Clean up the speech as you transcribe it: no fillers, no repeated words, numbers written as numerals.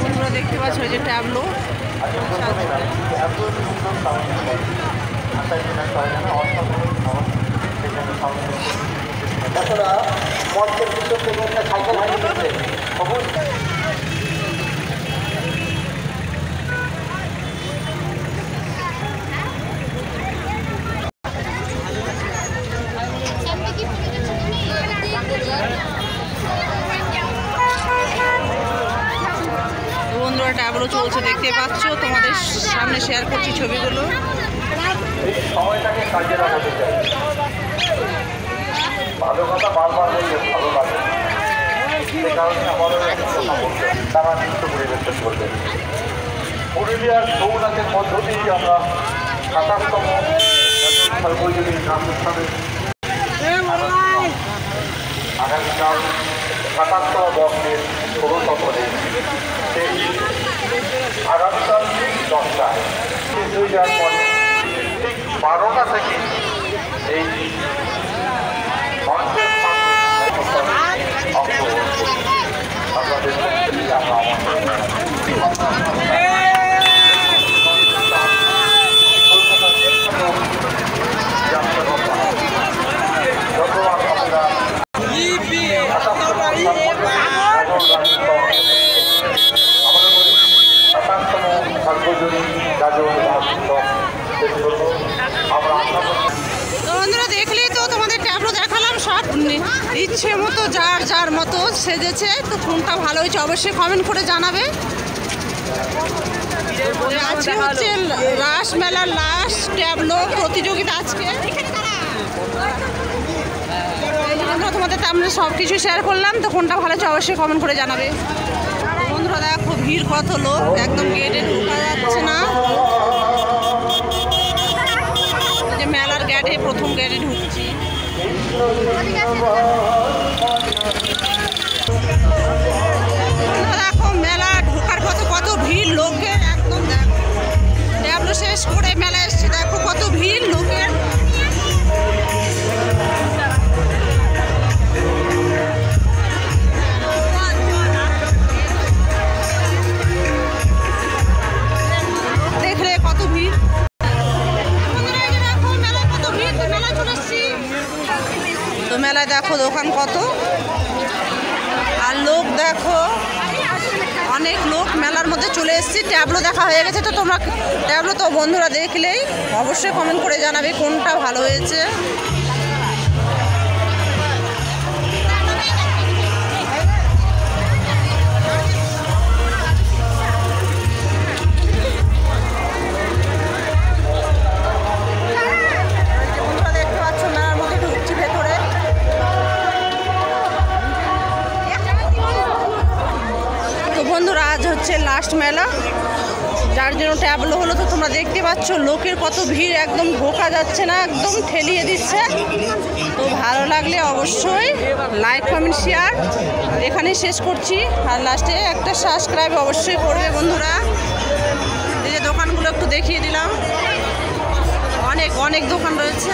তোমরা দেখতে পাচ্ছ এই যে ট্যাবলো মঞ্চের পিছন থেকে একটা সাইকেল হারিয়ে গেছে। বন্ধুরা ট্যাবলো চলছে দেখতে পাচ্ছ, তোমাদের সামনে শেয়ার করছি ছবিগুলো। সময়টাকে কাজে লাগাতে চাই, ভালো কথা বারবার বললে ভালো লাগে, সে কারণে আমাদের তারা নৃত্য পরিবেশন করবে। পুরুলিয়ার ছৌনাচের মধ্য দিয়েই আমরা ৭৭তম সর্বজনীন নাচ উৎসবে আগামীকাল ৭৭তম বর্ষের ১৬তম দিন, সেই আগামীকাল ঠিক ১০টায় শেষ হয়ে যাওয়ার পরে ঠিক ১২টা থেকে এই মঞ্চের অংশগ্রহণ আপনাদের আমরা আমন্ত্রণ বন্ধুরা দেখলে তো তোমাদের ট্যাবলো দেখালাম, সব ইচ্ছে মতো যার যার মতো সেজেছে। তো কোনটা ভালো হয়েছে অবশ্যই কমেন্ট করে জানাবে। আজকে হচ্ছে রাস মেলার লাস্ট ট্যাবলো প্রতিযোগিতা আজকে। তোমাদের সামনে সব কিছু শেয়ার করলাম, তো কোনটা ভালো হচ্ছে অবশ্যই কমেন্ট করে জানাবে। বন্ধুরা দেখো ভিড় কত লোক, একদম গেটে ঢোকা যাচ্ছে না। যে মেলার গেটে প্রথম গেটে ঢুকছি। দেখো মেলা ঢোকার পথে কত ভিড় লোকের, একদম দেখো ট্যাবলো শেষ করে মেলা এসছে, দেখো কত ভিড় লোকের। দেখলে কত ভিড়, তো মেলায় দেখো দোকান কত আর লোক দেখো, অনেক লোক মেলার মধ্যে চলে এসেছি। ট্যাবলো দেখা হয়ে গেছে, তো তোমরা ট্যাবলো তো বন্ধুরা দেখলেই অবশ্যই কমেন্ট করে জানাবে কোনটা ভালো হয়েছে। বন্ধুরা আজ হচ্ছে লাস্ট মেলা, যার জন্য ট্যাবলো হলো। তো তোমরা দেখতে পাচ্ছ লোকের কত ভিড়, একদম ঢোকা যাচ্ছে না, একদম ঠেলিয়ে দিচ্ছে। তো ভালো লাগলে অবশ্যই লাইক কমেন্ট শেয়ার এখানেই শেষ করছি। আর লাস্টে একটা সাবস্ক্রাইব অবশ্যই করবে বন্ধুরা। এই যে দোকানগুলো একটু দেখিয়ে দিলাম, অনেক অনেক দোকান রয়েছে।